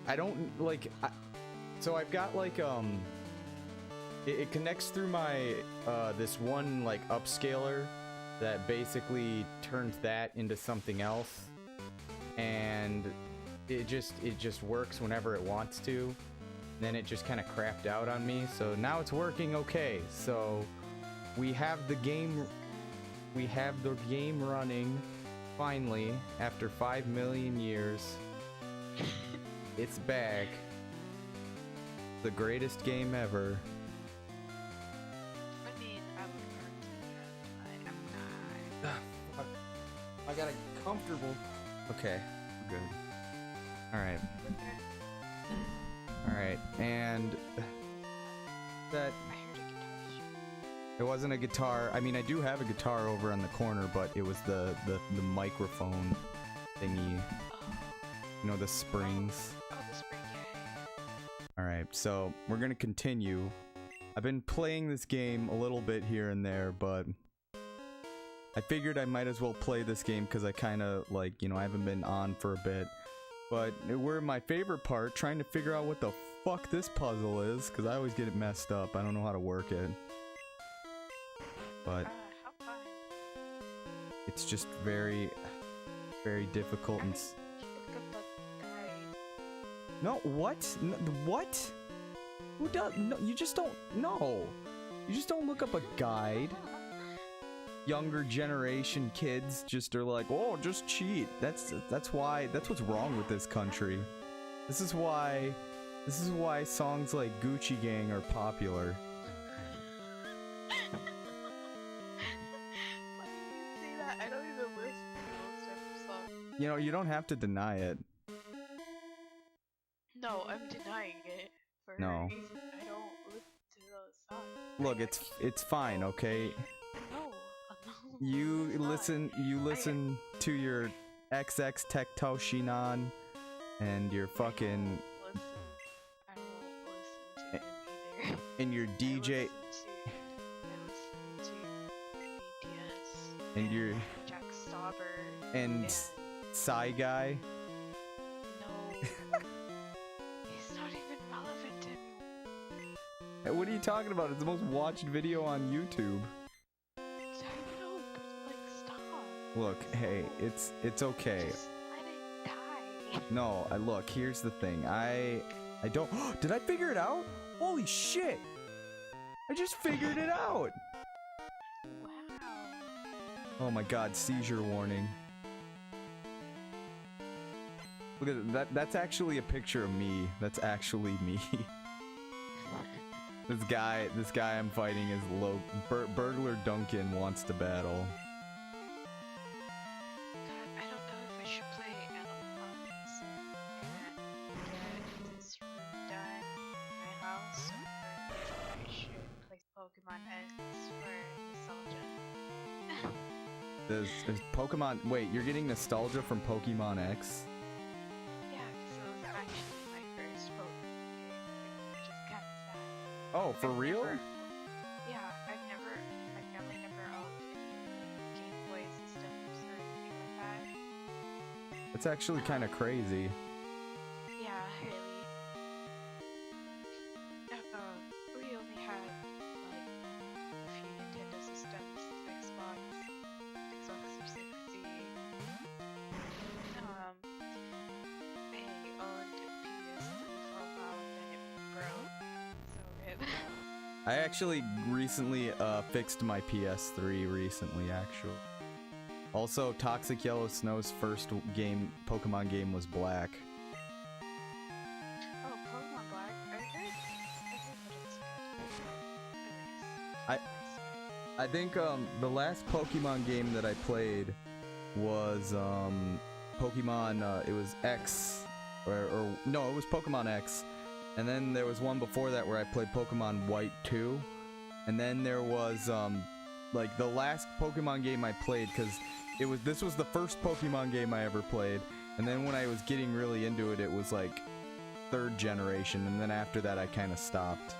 I don't like. So I've got like it connects through my this one like upscaler that basically turns that into something else, and it just works whenever it wants to. Then it just kind of crapped out on me, so now it's working okay. So we have the game running finally after 5 million years. It's back. The greatest game ever. I mean, I would argue that I'm not. I got it comfortable. Okay, good. Alright. Alright, and that I heard a guitar. it wasn't a guitar. I mean, I do have a guitar over on the corner, but it was the microphone thingy. Oh, You know, the springs. oh, the spring, yeah. Alright, so we're gonna continue. I've been playing this game a little bit here and there, but I figured I might as well play this game because I kind of, like, you know, I haven't been on for a bit. But we're in my favorite part, trying to figure out what the fuck this puzzle is, because I always get it messed up. I don't know how to work it. But How fun. it's just very, very difficult and... Look at the guy. No, what? What? Who does? No, you just don't... No! You just don't look up a guide. Younger generation kids just are like, oh, just cheat. That's what's wrong with this country. This is why songs like Gucci Gang are popular. Why do you say that? I don't even listen to those type of songs. You know, you don't have to deny it. No, I'm denying it. For No. a reason. I don't listen to those songs. Look, it's fine, okay? No. You it's not. listen to your XX Tektoshinan and your fucking I don't listen to them either. and your DJ I listen to BTS and your Jack Stauber and Psy Guy. no, he's not even relevant anymore. What are you talking about? It's the most watched video on YouTube. I know, but like stop. Look, hey, it's okay. Just let it die. No, look, here's the thing. I don't. Did I figure it out? Holy shit! I just figured it out. Wow. Oh my god, seizure warning. Look at that. That's actually a picture of me. That's actually me. This guy I'm fighting is Burglar Duncan wants to battle. God, I don't know if I should play Animal Crossing and get this room done in my house, or if I should play Pokemon X for nostalgia. There's Pokemon. Wait, you're getting nostalgia from Pokemon X? Yeah, because it was actually my first Pokemon game, which is kind of sad. Oh, for I've real? Yeah, I've never owned any Game Boy systems or anything like that. That's actually kind of crazy. Yeah, really. We only had like a few Nintendo systems, Xbox 360. I owned a PS3 for a while, then it broke. So it. I actually recently fixed my PS3 recently, actually. Also, Toxic Yellow Snow's first Pokemon game was Black. Oh, Pokemon Black. I heard that it's good. I think the last Pokemon game that I played was Pokemon. It was X, or no, it was Pokemon X. And then there was one before that where I played Pokemon White 2. And then there was like the last Pokemon game I played, because this was the first Pokemon game I ever played. And then when I was getting really into it, it was like 3rd generation, and then after that I kind of stopped.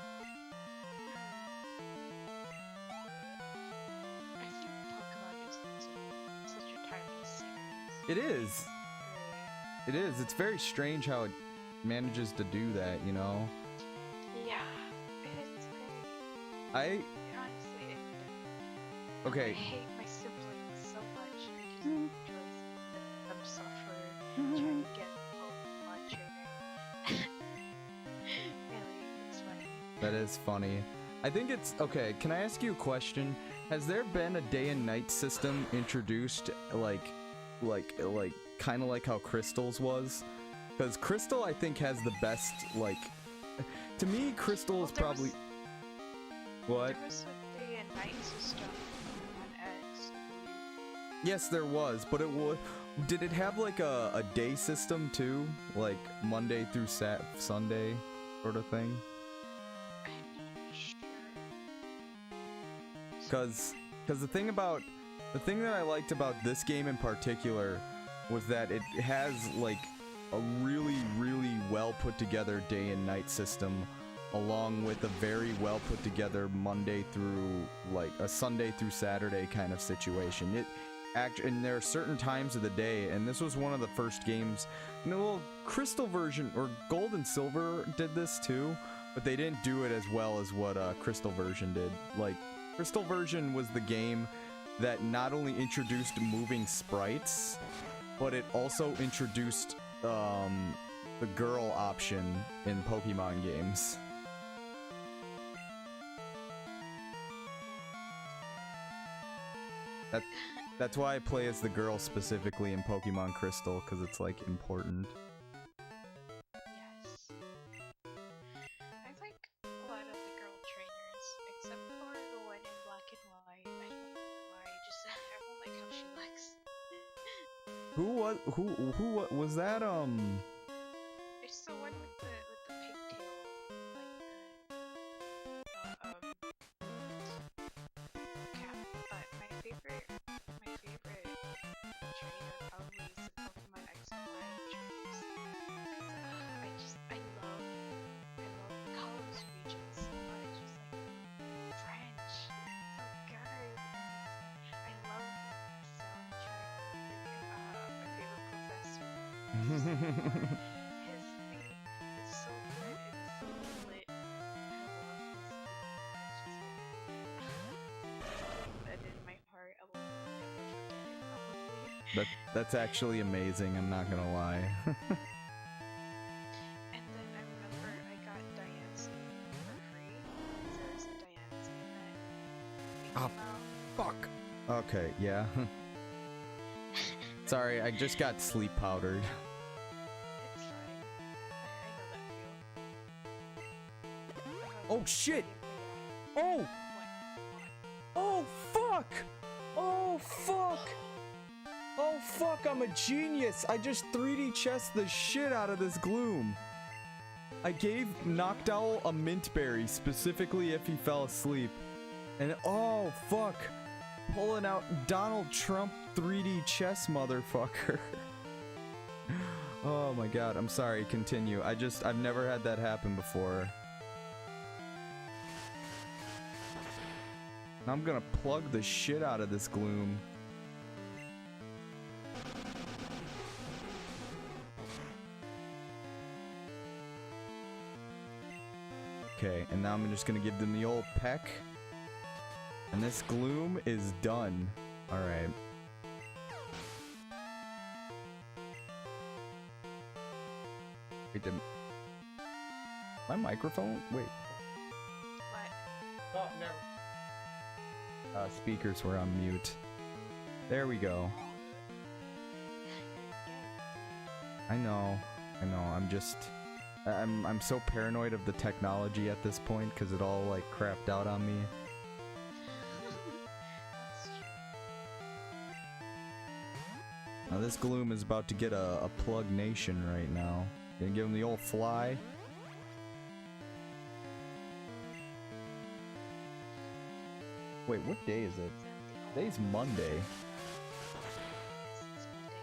I think Pokemon is such a timeless series. It is. It is. It's very strange how manages to do that, you know? Yeah, it's great. I Honestly, I okay. hate my siblings so much. I just enjoy seeing them suffer, trying to get Pokemon trainer. Really, it's funny. That is funny. I think it's okay. Can I ask you a question? Has there been a day and night system introduced, like kind of like how Crystal's was? Because Crystal, I think, has the best. Like, to me, Crystal is probably what? There was a day and night system on X, I believe. Yes, there was, but it was. Did it have like a day system too, like Monday through Sunday, sort of thing? I'm not sure. Because the thing that I liked about this game in particular was that it has like a really well put together day and night system, along with a very well put together Monday through like a Sunday through Saturday kind of situation. And there are certain times of the day, and this was one of the first games. And the little Crystal version or Gold and Silver did this too, but they didn't do it as well as what Crystal version did. Like, Crystal version was the game that not only introduced moving sprites, but it also introduced the girl option in Pokemon games. That's why I play as the girl specifically in Pokemon Crystal, because it's like important. Yes. I like a lot of the girl trainers, except for the one in black and white. I don't know why, I don't like how she looks. Who was that? It's the one with the pigtail, like cap. But my favorite trainer probably is the Pokemon X and Y trainers. 'Cause, I love the Kalos region so much. It's like French. It's so good. I love the soundtrack. My favorite professor. His theme is so good. It's so lit. I love his theme. It's just embedded in my heart. I will never forget it, probably. That's actually amazing. I'm not gonna lie. And then I remember I got Diancie for free because there was a Diancie event. Oh, fuck. Okay, yeah. Sorry, I just got sleep powdered. It's fine. I know that feel. Oh shit! What? Oh! Oh fuck! Oh fuck! Oh fuck, I'm a genius! I just 3D chessed the shit out of this gloom. I gave Noctowl a mint berry, specifically if he fell asleep. And oh fuck! Pulling out Donald Trump 3D chess motherfucker. Oh my god, I'm sorry, continue. I've never had that happen before. I'm gonna plug the shit out of this gloom. Okay, and now I'm just gonna give them the old peck. And this gloom is done. Alright. Wait, my microphone? Wait. What? Oh, never. Speakers were on mute. There we go. I know. I'm so paranoid of the technology at this point because it all like crapped out on me. That's true. Now this gloom is about to get a plug nation right now. Gonna give him the old fly. Wait, what day is it? Today's Monday. Yes, it's Monday.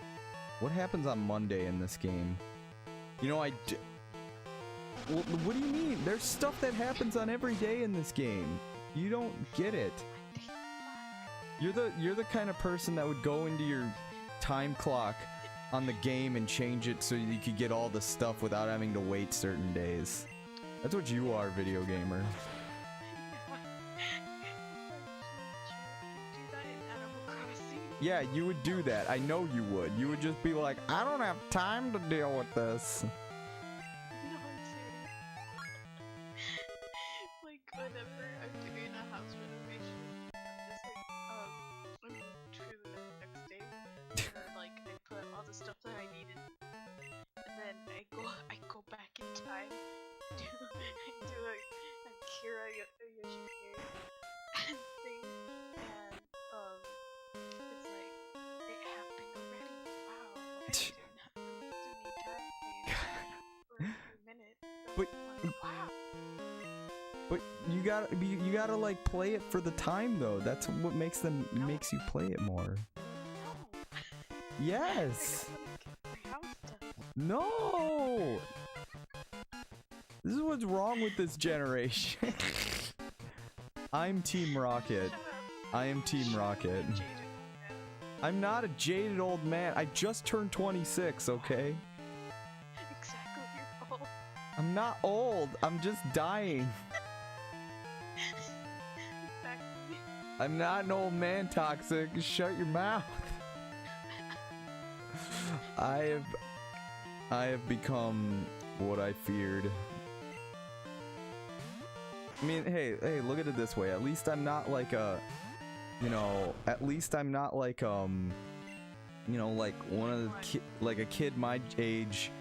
What happens on Monday in this game? You know, well, what do you mean? There's stuff that happens on every day in this game. You don't get it. You're the kind of person that would go into your time clock on the game and change it so you could get all the stuff without having to wait certain days. That's what you are, video gamer. Do that in Animal Crossing. Yeah, you would do that. I know you would. You would just be like, I don't have time to deal with this. No, I'm serious. Like, whenever I'm doing a house renovation, I'm just like, I'm true the next day, where, like, I put all the stuff that I needed, and then I go back in time, do a Kira Yoshikiri thing, and, it's like, it happened already, wow, I didn't have to do any time for a few minutes, But- like, wow. But you gotta like play it for the time though. That's what makes you play it more. No. Yes. My house does. No. This is what's wrong with this generation. I'm Team Rocket. Shut up. I am Team Shut up, Rocket. Jaden. I'm not a jaded old man. I just turned 26, okay? Exactly, you're old. I'm not old. I'm just dying. Exactly. I'm not an old man, Toxic. Shut your mouth. I have become what I feared. I mean, hey, look at it this way. At least I'm not like a, at least I'm not like, like one of the like a kid my age,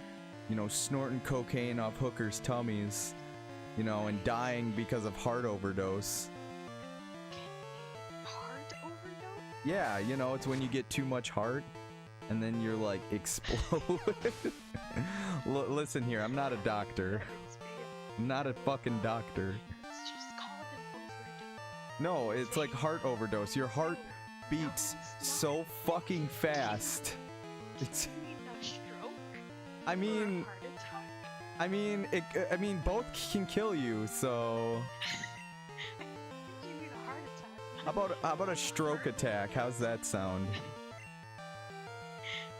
snorting cocaine off hookers' tummies, and dying because of heart overdose. Heart overdose? Yeah, it's when you get too much heart and then you're like explode. Listen here, I'm not a doctor. I'm not a fucking doctor. It's just called an overdose. No, it's like heart overdose. Your heart beats so fucking fast. It's You mean a stroke? I Or a mean heart attack? I mean both can kill you, so You mean a heart attack? how about a stroke attack? How's that sound? I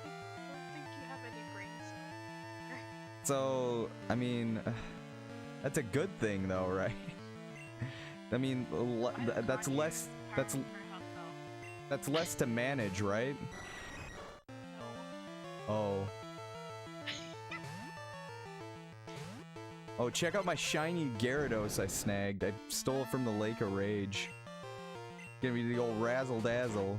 don't think you have any brain cells. So, I mean, that's a good thing though, right? I mean, that's less that's less to manage, right? No. Oh. Oh, check out my shiny Gyarados I snagged. I stole it from the Lake of Rage. Give me the old razzle dazzle.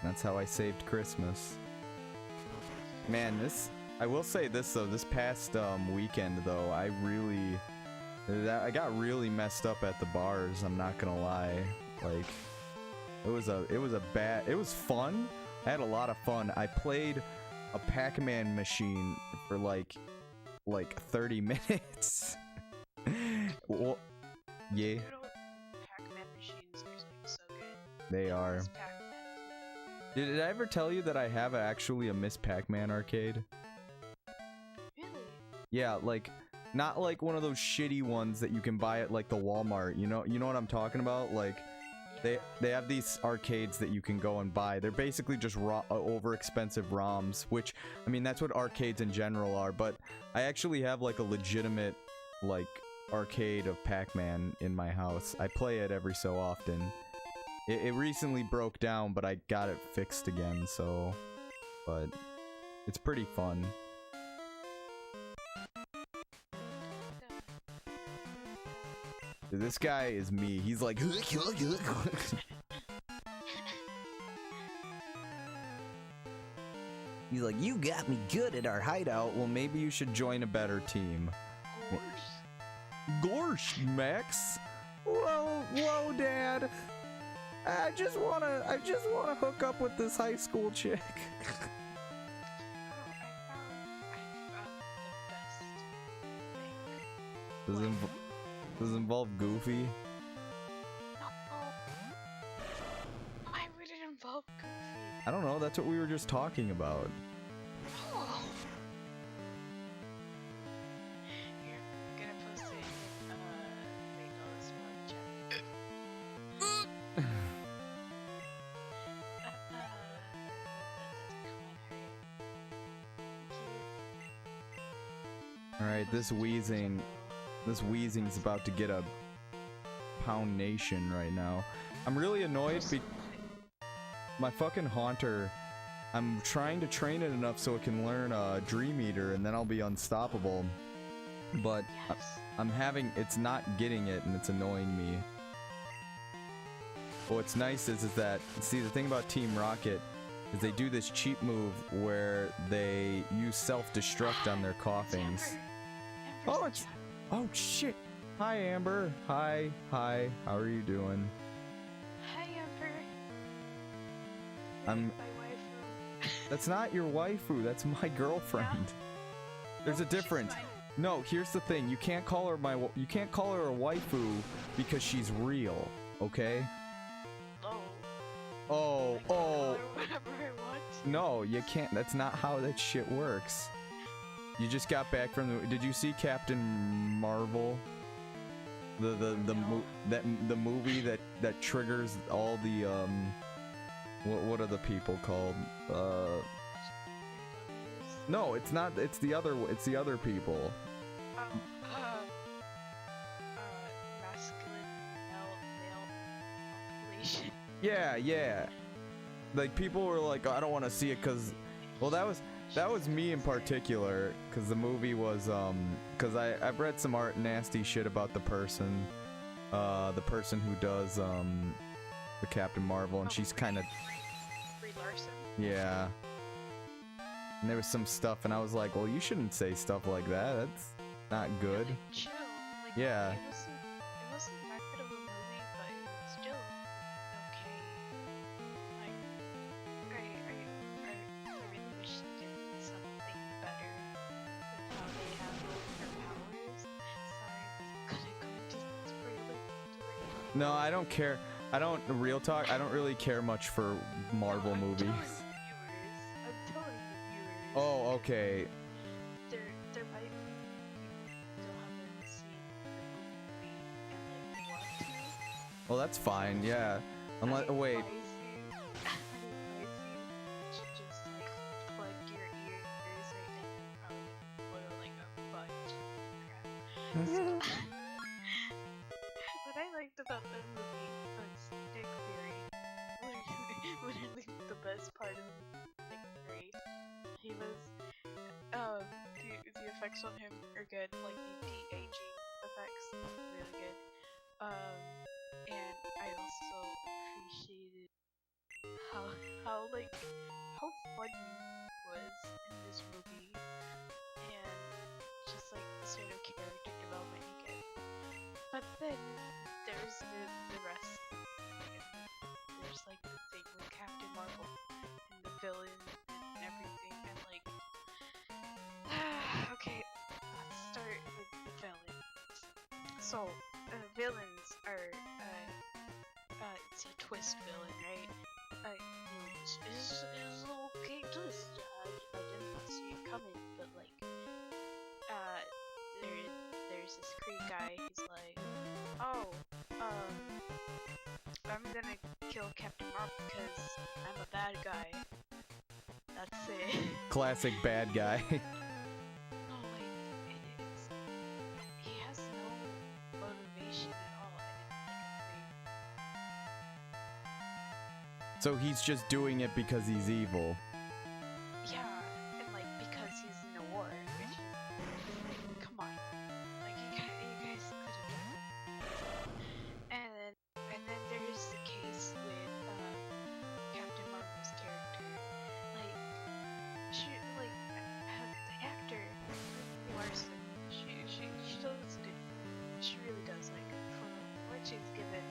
That's how I saved Christmas. Man, I will say this though, this past weekend though, I got really messed up at the bars, I'm not gonna lie. Like, it was fun. I had a lot of fun. I played a Pac-Man machine for like 30 minutes. Well, yeah, Good old Pac-Man machines are so good. they are. Miss Pac-Man. Did I ever tell you that I have actually a Miss Pac-Man arcade? Really? Yeah, like, not like one of those shitty ones that you can buy at like the Walmart. You know what I'm talking about? Like, they have these arcades that you can go and buy. They're basically just over expensive ROMs, which, I mean, that's what arcades in general are. But I actually have like a legitimate like arcade of Pac-Man in my house. I play it every so often. It recently broke down, but I got it fixed again, so... But it's pretty fun. Dude, this guy is me. He's like... He's like, you got me good at our hideout. Well, maybe you should join a better team. Gorsh, Max. Whoa, Dad. I just wanna hook up with this high school chick. I found the best thing. Does it involve Goofy? No. Why would it involve Goofy? I don't know, that's what we were just talking about. Oh. Here, I'm gonna post it in, wait, no, this one, chat. All right, this wheezing's about to get a pound nation right now. I'm really annoyed my fucking Haunter, I'm trying to train it enough so it can learn Dream Eater and then I'll be unstoppable. But I'm having, it's not getting it and it's annoying me. What's nice is that, see, the thing about Team Rocket is they do this cheap move where they use self-destruct on their coughings. Oh, it's, oh shit. Hi, Amber. Hi, hi. How are you doing? Hi, Amber. I'm. My waifu. That's not your waifu. That's my girlfriend. Yeah? There's a difference. No, here's the thing. You can't call her You can't call her a waifu because she's real. Okay? Oh, oh. No, you can't. That's not how that shit works. You just got back from the. Did you see Captain Marvel? The movie that triggers all the what are the people called? No, it's not. It's the other people. Masculine male population. Yeah, yeah. Like people were like, oh, I don't want to see it because, well, that was me in particular, because the movie was because I've read some nasty shit about the person who does the Captain Marvel, and she's kind of, yeah. And there was some stuff, and I was like, well, you shouldn't say stuff like that. That's not good. Like, chill. Like, yeah. It wasn't that good of a movie, but it was still okay. Like, I really wish they did something better with how they handled her powers. Sorry, I'm gonna go into spoiler. No, I don't care. Real talk, I don't really care much for Marvel movies. I'm telling the viewers. Oh, okay. There might be people who still haven't seen the movie and like want to. Well, that's fine. Yeah. Unless, wait. I advise you to just like plug your ears right now and probably boil like a bunch of crap. What I liked about the movie was Nick Fury. Literally the best part of Nick Fury. He was, the effects on him are good, like the de-aging effects, really good. And I also appreciated how funny he was in this movie, and just like the sort of character development you get. But then there's the rest. There's like the thing with Captain Marvel and the villain and everything, and like, okay, let's start with the villains. So, villains are, it's a twist villain, right? It's an okay twist. I didn't see it coming, but like, there's this Kree guy. He's like, oh, I'm gonna kill Captain Marvel because I'm a bad guy. That's it. Classic bad guy. No, like, he has no motivation at all. So he's just doing it because he's evil. Yeah, and like because he's in a war, which is like, come on, like you guys could have done it. And then there's the case with Captain Marvel's character. Like the actor Larson, she does good. She really does, like, for what she's given,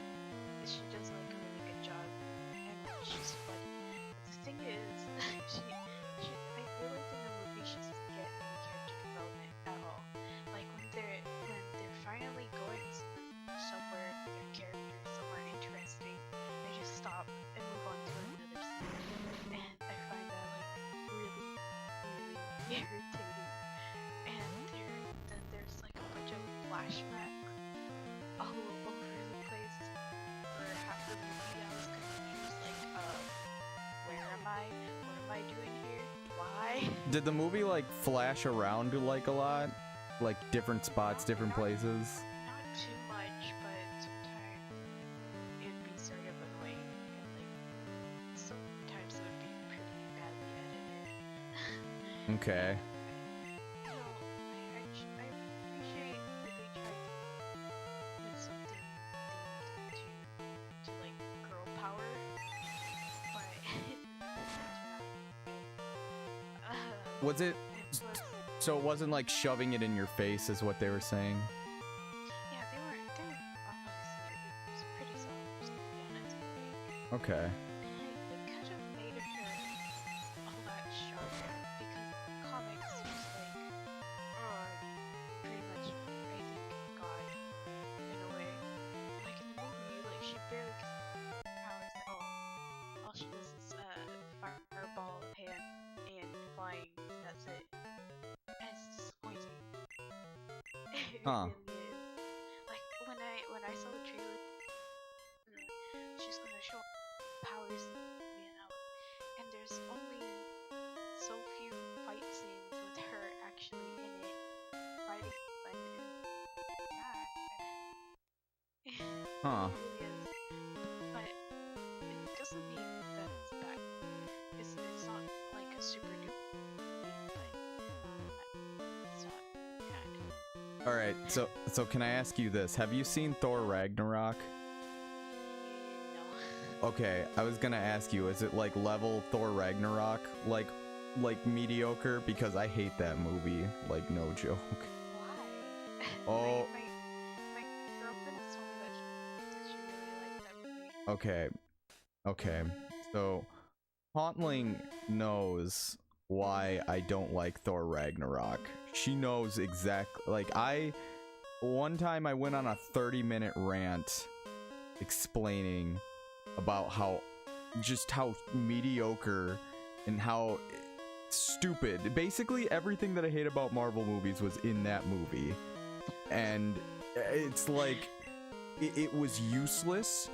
she does like a really good job, and she's funny. But the thing is, I feel like in the movie she doesn't get any character development at all. Like when they're finally going somewhere with their character, somewhere interesting, they just stop and move on to another scene, and I find that like really, really irritating. And then there's like a bunch of flashbacks all over the place. For half the movie, I was confused, like, where am I? What am I doing here? Why? Did the movie like flash around like a lot? like different spots, different places? Not too much, but sometimes it'd be sort of annoying, and like sometimes it would be pretty badly edited. Okay. No, I appreciate that they tried to put something themed to like girl power, but Was it? it was. So it wasn't like shoving it in your face, is what they were saying. Yeah, they were obviously it was pretty self, to be honest. Okay. They could have made her a lot sharper because comics was like, pretty much raising God in a way. Like in the movie, like she barely gets powers at all. All she does is fireball hand and flying. That's it. And it's disappointing. It Huh. really is. Like when I saw the trailer, she's gonna show powers, and there's only so few fight scenes with her actually in it fighting, but that Huh. it really is. But it doesn't mean that it's bad. It's not like a super duper movie, but it's not bad. All right. So can I ask you this? Have you seen Thor Ragnarok? No. Okay, I was gonna ask you, is it like level Thor Ragnarok, like mediocre? Because I hate that movie, like no joke. Why? Oh. My girlfriend has told me that she really liked that movie. Okay. So Hauntling knows why I don't like Thor Ragnarok. She knows exactly. Like one time I went on a 30-minute rant explaining about how mediocre and how stupid. Basically everything that I hate about Marvel movies was in that movie. And it's like it was useless.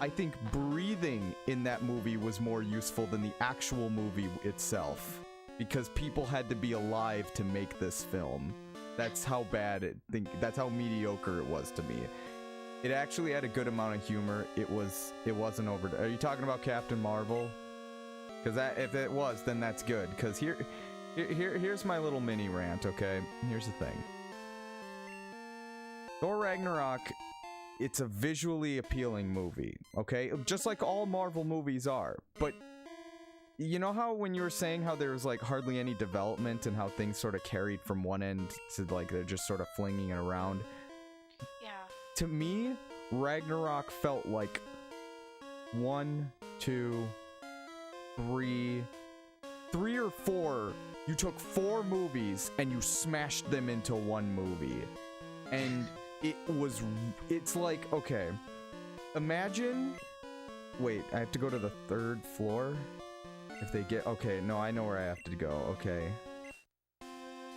I think breathing in that movie was more useful than the actual movie itself, because people had to be alive to make this film. That's how that's how mediocre it was to me. It actually had a good amount of humor. It wasn't over. Are you talking about Captain Marvel? Because if it was, then that's good. Because here's my little mini rant. Okay, here's the thing. Thor Ragnarok, it's a visually appealing movie, okay? Just like all Marvel movies are. But you know how when you were saying how there was like hardly any development and how things sort of carried from one end to like they're just sort of flinging it around? Yeah. To me, Ragnarok felt like 1, 2, 3 or 4. You took 4 movies and you smashed them into one movie. And it's like, okay, imagine, wait, I have to go to the 3rd floor? If they get, okay, no, I know where I have to go, okay.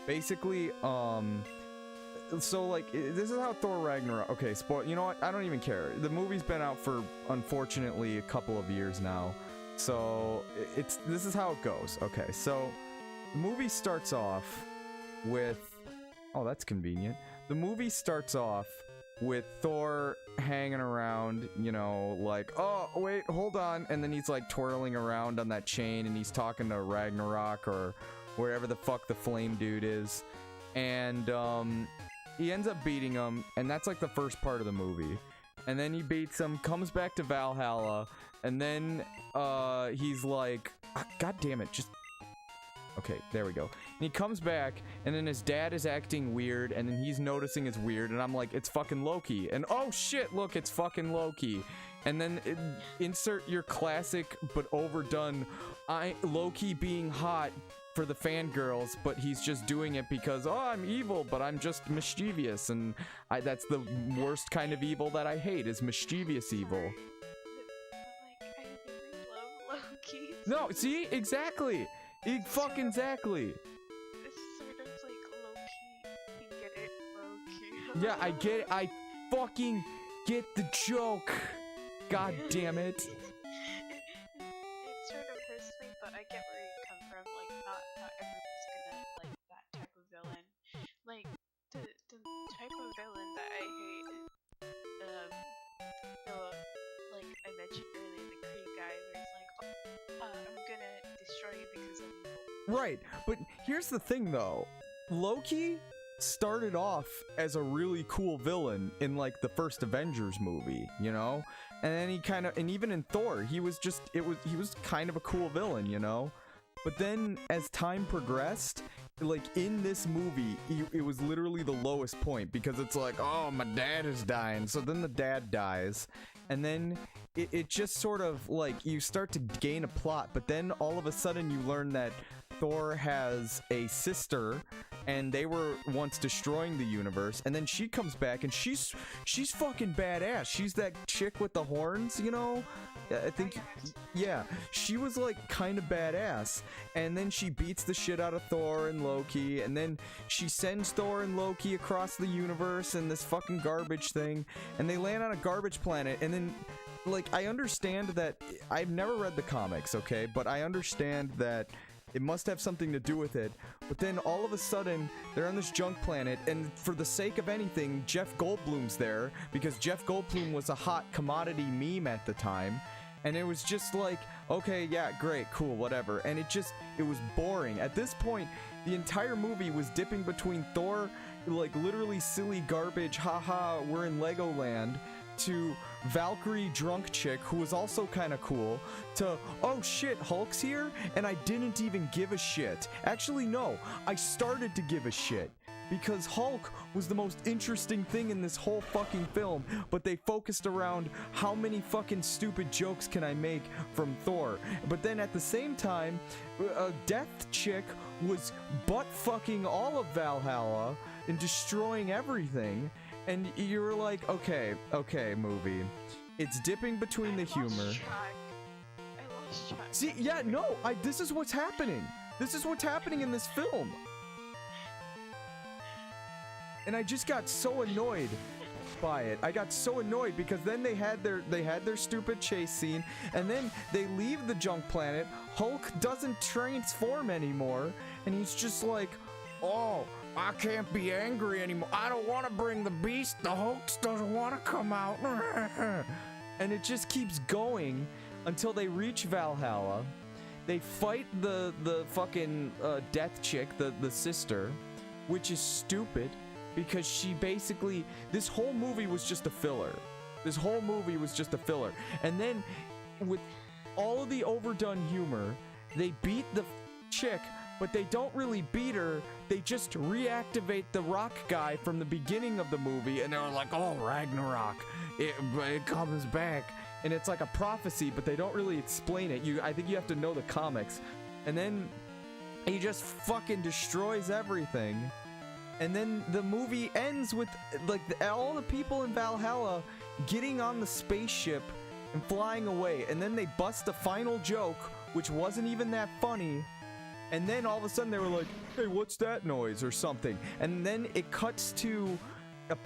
Basically, so like, this is how Thor Ragnarok, okay, you know what, I don't even care. The movie's been out for, unfortunately, a couple of years now. So, this is how it goes, okay. So, the movie starts off with, oh, that's convenient. The movie starts off with Thor hanging around, you know, like, oh, wait, hold on. And then he's like twirling around on that chain and he's talking to Ragnarok or wherever the fuck the flame dude is. And he ends up beating him. And that's like the first part of the movie. And then he beats him, comes back to Valhalla. And then he's like, God damn it, just... Okay, there we go. And he comes back, and then his dad is acting weird, and then he's noticing it's weird, and I'm like, it's fucking Loki. And oh shit, look, it's fucking Loki. And then insert your classic but overdone Loki being hot for the fangirls, but he's just doing it because, oh, I'm evil, but I'm just mischievous. And that's the worst kind of evil that I hate, is mischievous evil. Sorry. Like, I really love Loki. No, see? Exactly. Fucking exactly. It's sort of like Loki. You get it, Loki. Yeah, I get it. I fucking get the joke. God damn it. It sort of hurts me, but I get where you come from. Like, not everyone's gonna like that type of villain. Like, the Right, but here's the thing though. Loki started off as a really cool villain in like the first Avengers movie, you know? And then he kind of, and even in Thor, he was kind of a cool villain, you know? But then as time progressed, like in this movie, it was literally the lowest point because it's like, oh, my dad is dying. So then the dad dies. And then it just sort of like you start to gain a plot, but then all of a sudden you learn that Thor has a sister and they were once destroying the universe, and then she comes back and she's fucking badass. She's that chick with the horns, you know? I think, yeah, she was like kind of badass, and then she beats the shit out of Thor and Loki, and then she sends Thor and Loki across the universe in this fucking garbage thing, and they land on a garbage planet, and then like I understand that I've never read the comics, okay, but I understand that it must have something to do with it. But then all of a sudden, they're on this junk planet, and for the sake of anything, Jeff Goldblum's there, because Jeff Goldblum was a hot commodity meme at the time. And it was just like, okay, yeah, great, cool, whatever. And it was boring. At this point, the entire movie was dipping between Thor, like literally silly garbage, haha, we're in Legoland, to Valkyrie drunk chick who was also kind of cool, to oh shit, Hulk's here, and I didn't even give a shit. Actually no, I started to give a shit because Hulk was the most interesting thing in this whole fucking film, but they focused around how many fucking stupid jokes can I make from Thor. But then at the same time, a death chick was butt fucking all of Valhalla and destroying everything. And you're like, okay, movie. It's dipping between the humor. I lost track. See, yeah, no, this is what's happening. This is what's happening in this film. And I just got so annoyed by it. I got so annoyed because then they had their stupid chase scene, and then they leave the junk planet. Hulk doesn't transform anymore, and he's just like, oh, I can't be angry anymore. I don't want to bring the beast. The Hulk doesn't want to come out. And it just keeps going until they reach Valhalla. They fight the fucking death chick, the sister, which is stupid because she basically, this whole movie was just a filler. This whole movie was just a filler. And then with all of the overdone humor, they beat the chick, but they don't really beat her. They just reactivate the rock guy from the beginning of the movie, and they're like, oh, Ragnarok, it comes back. And it's like a prophecy, but they don't really explain it. I think you have to know the comics. And then he just fucking destroys everything. And then the movie ends with like all the people in Valhalla getting on the spaceship and flying away. And then they bust the final joke, which wasn't even that funny. And then all of a sudden they were like, hey, what's that noise or something? And then it cuts to a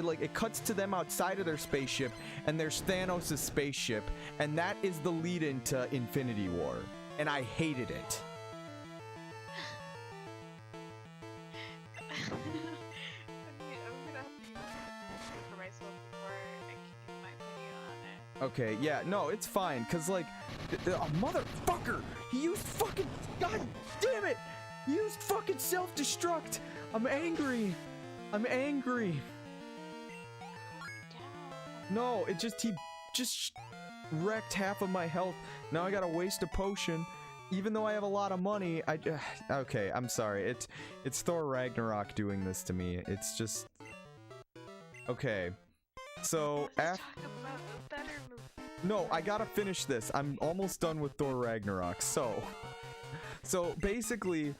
like it cuts to them outside of their spaceship, and there's Thanos' spaceship, and that is the lead into Infinity War. And I hated it. I'm gonna have to think for myself before I can give my opinion on it. Okay, yeah, no, it's fine, cause like, motherfucker, he used fucking, god damn it, he used fucking self-destruct. I'm angry. No, he just wrecked half of my health. Now I gotta waste a potion, even though I have a lot of money. Okay, I'm sorry. It's Thor Ragnarok doing this to me. It's just, okay. So Let's talk about a better movie. no, I gotta finish this. I'm almost done with Thor Ragnarok. So basically,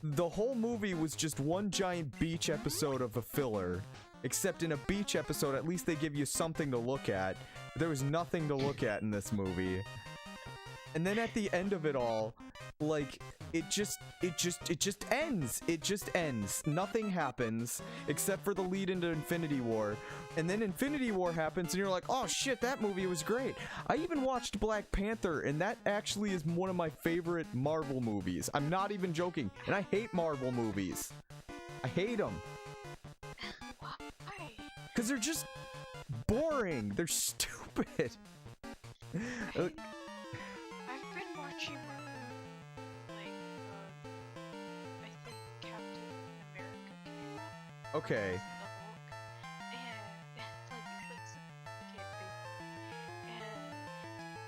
the whole movie was just one giant beach episode of a filler. Except in a beach episode, at least they give you something to look at. There was nothing to look at in this movie. And then at the end of it all, like, it just ends. It just ends. Nothing happens except for the lead into Infinity War. And then Infinity War happens and you're like, oh shit, that movie was great. I even watched Black Panther, and that actually is one of my favorite Marvel movies. I'm not even joking. And I hate Marvel movies. I hate them. Why? Because they're just boring. They're stupid. I've been watching like Okay. the Hulk, and like it's like some kid and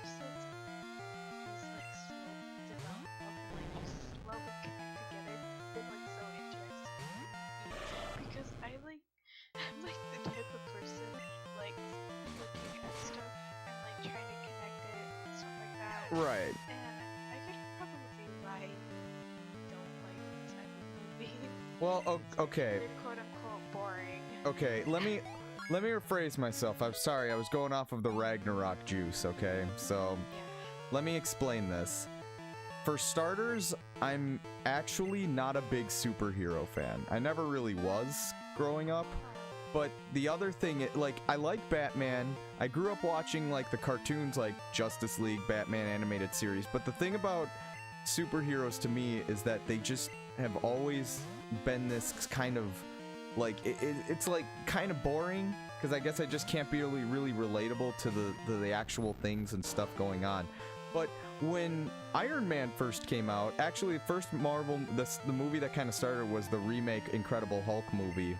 since these like slow develop like just slowly connect together, been like so interesting because I'm like the type of person who likes looking at stuff and like trying to connect it and stuff like that. Right. And I could probably see why you don't like this type of movie. Well, okay. They're quote unquote boring. Okay, let me rephrase myself. I'm sorry, I was going off of the Ragnarok juice, okay? So, Yeah. let me explain this. For starters, I'm actually not a big superhero fan. I never really was growing up. But the other thing, like, I like Batman. I grew up watching, like, the cartoons, like Justice League, Batman animated series. But the thing about superheroes to me is that they just have always been this kind of, like, it's, like, kind of boring. Because I guess I just can't be really relatable to the actual things and stuff going on. But when Iron Man first came out, actually, the first Marvel, the movie that kind of started was the remake Incredible Hulk movie.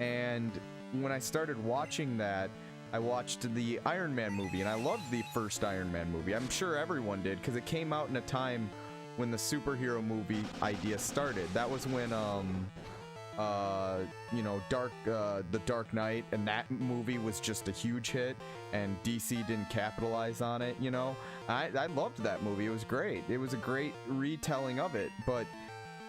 And when I started watching that, I watched the Iron Man movie, and I loved the first Iron Man movie. I'm sure everyone did, because it came out in a time when the superhero movie idea started. That was when, you know, The Dark Knight, and that movie was just a huge hit, and DC didn't capitalize on it, you know? I loved that movie. It was great. It was a great retelling of it, but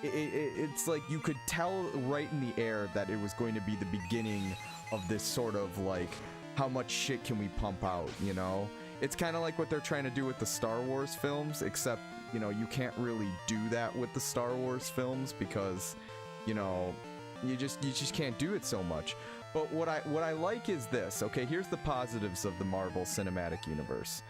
it's like you could tell right in the air that it was going to be the beginning of this sort of like, how much shit can we pump out, you know? It's kind of like what they're trying to do with the Star Wars films, except, you know, you can't really do that with the Star Wars films because, you know, you just can't do it so much. But what I like is this. Okay, here's the positives of the Marvel Cinematic Universe.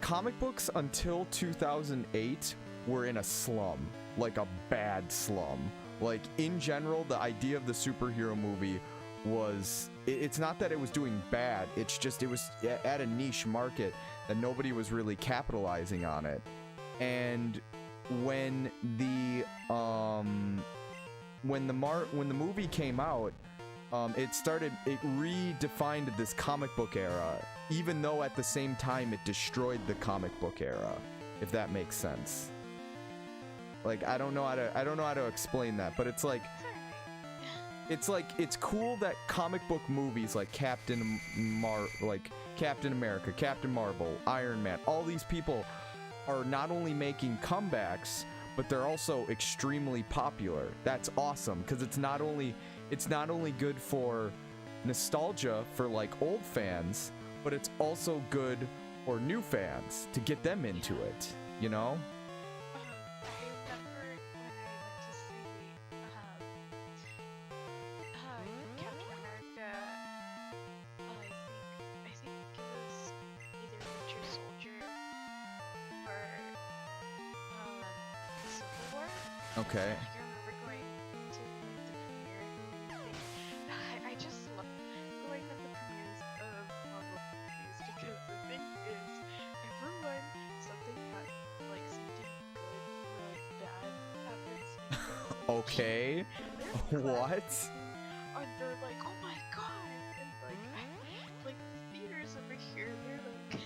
Comic books until 2008 were in a slum, like a bad slum. Like, in general, the idea of the superhero movie was, it's not that it was doing bad, it's just it was at a niche market that nobody was really capitalizing on it. And when the movie came out, it redefined this comic book era, even though at the same time it destroyed the comic book era, if that makes sense. Like, I don't know how to explain that, but it's like it's cool that comic book movies like Captain America, Captain Marvel, Iron Man, all these people are not only making comebacks, but they're also extremely popular. That's awesome, because it's not only good for nostalgia for like old fans, but it's also good for new fans to get them into it, you know? Okay. I remember going to like, the premiere thing. I just love going to the premieres of Marvel movies because the thing is, everyone, something good or like bad happens. Okay. What? And they're like, oh my god, and like the theaters over here, they're like,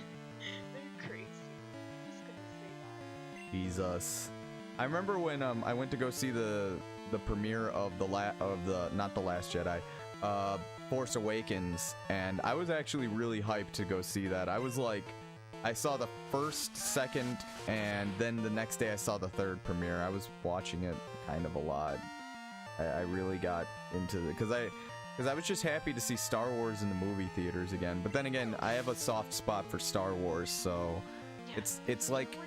they're crazy. I'm just gonna say that. Jesus. I remember when I went to go see the premiere of not the Last Jedi, Force Awakens, and I was actually really hyped to go see that. I was like, I saw the first, second, and then the next day I saw the third premiere. I was watching it kind of a lot. I really got into it because I was just happy to see Star Wars in the movie theaters again. But then again, I have a soft spot for Star Wars, so Yeah, it's like.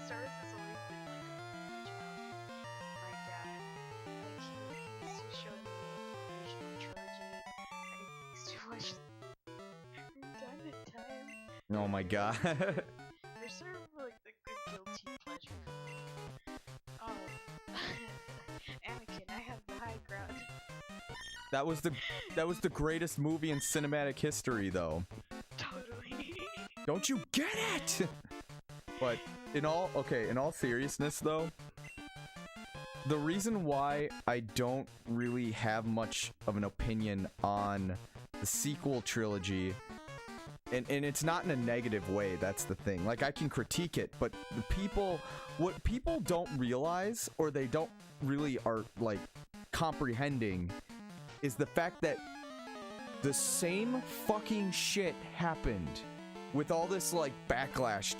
Star Wars has always been like my childhood. My dad, like he used to show me the original trilogy, and he used to watch from time to time. Oh my god. They're sort of like the good guilty pleasure for me. Oh, Anakin, I have the high ground. That was the greatest movie in cinematic history, though. Totally. Don't you get it? But in all seriousness, though, the reason why I don't really have much of an opinion on the sequel trilogy, and it's not in a negative way, that's the thing. Like, I can critique it, but what people don't realize, or they don't really are, like, comprehending, is the fact that the same fucking shit happened with all this, like, backlash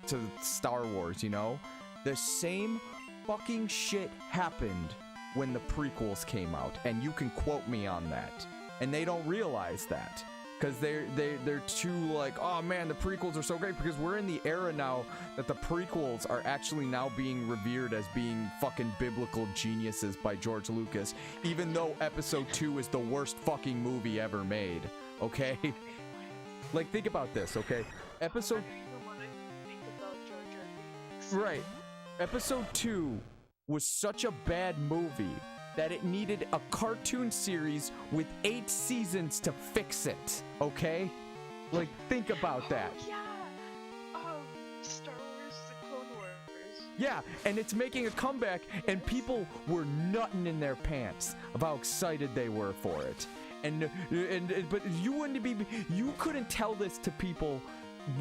to Star Wars, you know? The same fucking shit happened when the prequels came out, and you can quote me on that. And they don't realize that, because they're too like, oh man, the prequels are so great, because we're in the era now that the prequels are actually now being revered as being fucking biblical geniuses by George Lucas, even though Episode 2 is the worst fucking movie ever made, okay? Like, think about this, okay? Episode... Right. Episode 2 was such a bad movie that it needed a cartoon series with 8 seasons to fix it, okay? Like, think about that. Yeah! Star Wars, the Clone Wars. Yeah, and it's making a comeback, and people were nutting in their pants of how excited they were for it. But you couldn't tell this to people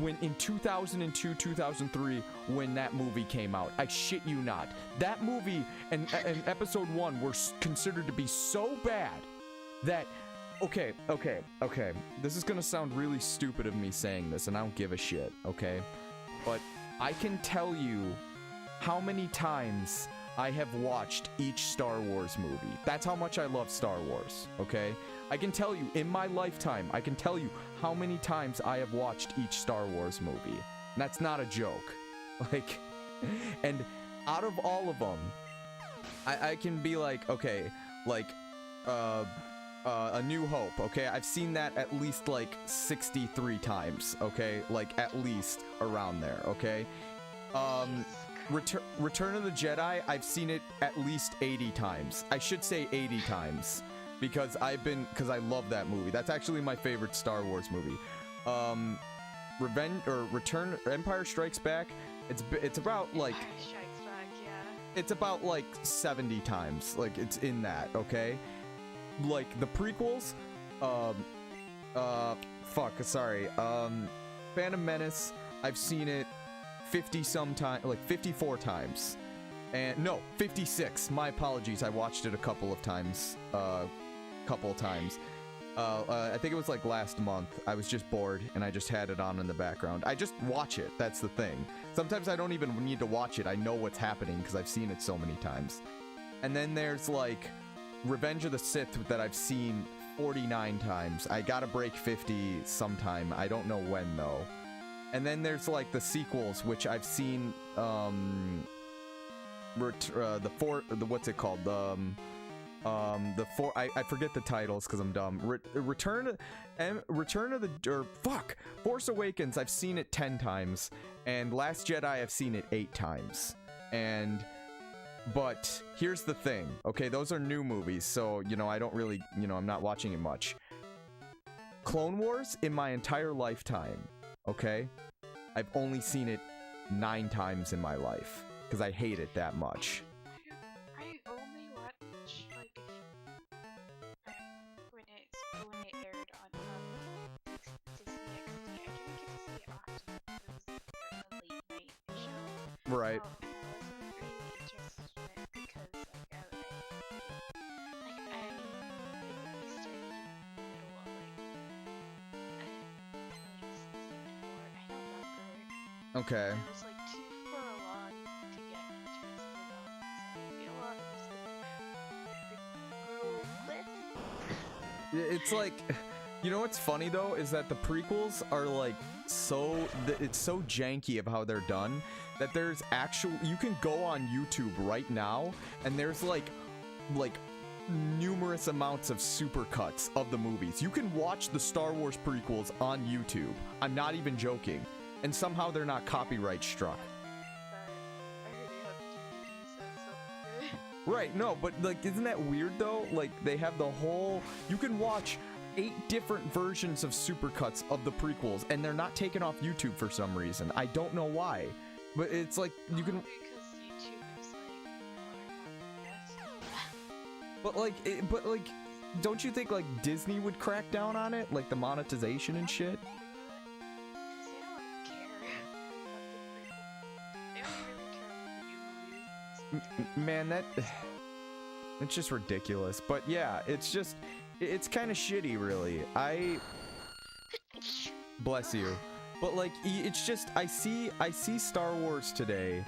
when in 2002, 2003, when that movie came out. I shit you not. That movie and Episode 1 were considered to be so bad that... Okay. This is gonna sound really stupid of me saying this, and I don't give a shit, okay? But I can tell you how many times I have watched each Star Wars movie. That's how much I love Star Wars, okay? I can tell you, in my lifetime, I can tell you how many times I have watched each Star Wars movie. And that's not a joke. Like, and out of all of them, I can be like, okay, like, A New Hope, okay? I've seen that at least, like, 63 times, okay? Like, at least around there, okay? Return of the Jedi, I've seen it at least 80 times. I should say 80 times. Because I love that movie. That's actually my favorite Star Wars movie. Empire Strikes Back, it's about like... Empire Strikes Back, yeah. It's about like 70 times. Like, it's in that, okay? Like, the prequels, Phantom Menace, I've seen it 54 times. And, no, 56. My apologies, I watched it a couple of times. I think it was like last month. I was just bored and I just had it on in the background. I just watch it, that's the thing. Sometimes I don't even need to watch it. I know what's happening because I've seen it so many times. And then there's like Revenge of the Sith that I've seen 49 times. I gotta break 50 sometime. I don't know when though. And then there's like the sequels, which I've seen I forget the titles because I'm dumb. Force Awakens, I've seen it 10 times, and Last Jedi, I've seen it 8 times. But here's the thing, okay, those are new movies, so, you know, I don't really, you know, I'm not watching it much. Clone Wars, in my entire lifetime, okay, I've only seen it 9 times in my life, because I hate it that much. I only watch, like, when it aired on Disney XD. I didn't get to see it often. It was a late night show. Right. And I wasn't really interested in it because, like, I started in the middle of, like, season 4. I don't remember. Okay. It was, like, too far along to get interested in. So I feel like It's like, you know what's funny though, is that the prequels are like it's so janky of how they're done that there's you can go on YouTube right now and there's like numerous amounts of supercuts of the movies. You can watch the Star Wars prequels on YouTube. I'm not even joking. And somehow they're not copyright struck. Right, no, but like, isn't that weird though? Like, they have the whole, you can watch 8 different versions of supercuts of the prequels, and they're not taken off YouTube for some reason. I don't know why, but it's like, you can... Because YouTube is like, But like, don't you think like Disney would crack down on it, like the monetization and shit? Because they don't care about the prequel. They don't really care about the new movies. Man, it's just ridiculous. But yeah, it's kind of shitty, really. Bless you. But like, it's just I see Star Wars today,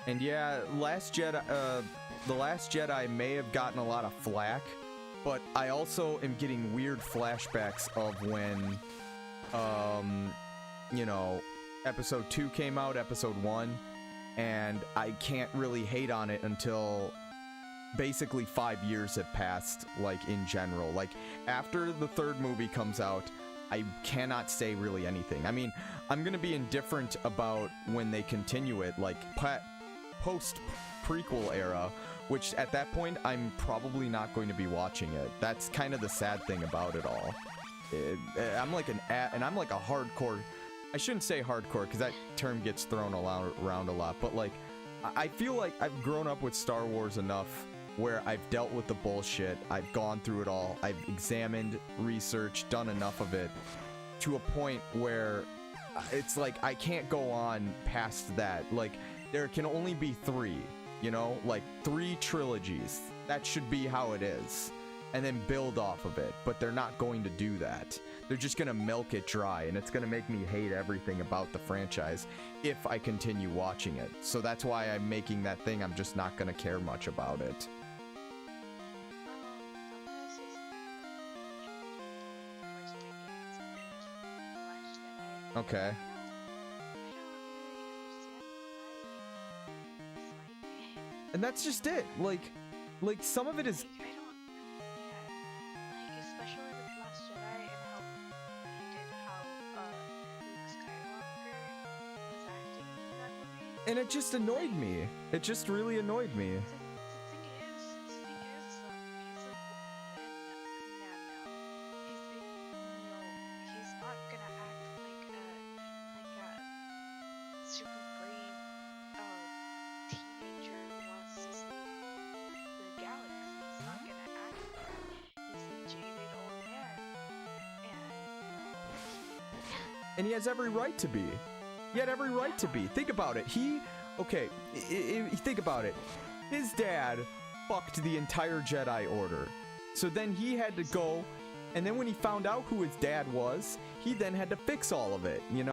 and yeah, the Last Jedi may have gotten a lot of flack, but I also am getting weird flashbacks of when, you know, Episode 2 came out, Episode 1, and I can't really hate on it until basically 5 years have passed, like, in general. Like, after the third movie comes out, I cannot say really anything. I mean, I'm gonna be indifferent about when they continue it, like, post-prequel era, which at that point, I'm probably not going to be watching it. That's kind of the sad thing about it all. I'm like I'm like a hardcore, I shouldn't say hardcore, because that term gets thrown around a lot, but like, I feel like I've grown up with Star Wars enough where I've dealt with the bullshit, I've gone through it all, I've examined, researched, done enough of it, to a point where it's like, I can't go on past that. Like, there can only be 3, you know? Like, 3 trilogies. That should be how it is. And then build off of it. But they're not going to do that. They're just gonna milk it dry, and it's gonna make me hate everything about the franchise if I continue watching it. So that's why I'm making that thing, I'm just not gonna care much about it. I'm gonna say something about the Force Awakens and Last Jedi. Okay. I don't really understand why it's like And that's just it. Like some of it is. like, I don't, yeah, like especially with Last Jedi and how hated how Luke Skywalker was acting in that movie. And it just annoyed me. It just really annoyed me. The thing is, he's a man now. He's not gonna act like a super brave teenager who wants to save the galaxy. He's not gonna act like that. He's a jaded old man, and And he has every right to be. He had every right to be. Think about it. Okay, think about it. His dad fucked the entire Jedi Order. So then he had to go, and then when he found out who his dad was, he then had to fix all of it, you know?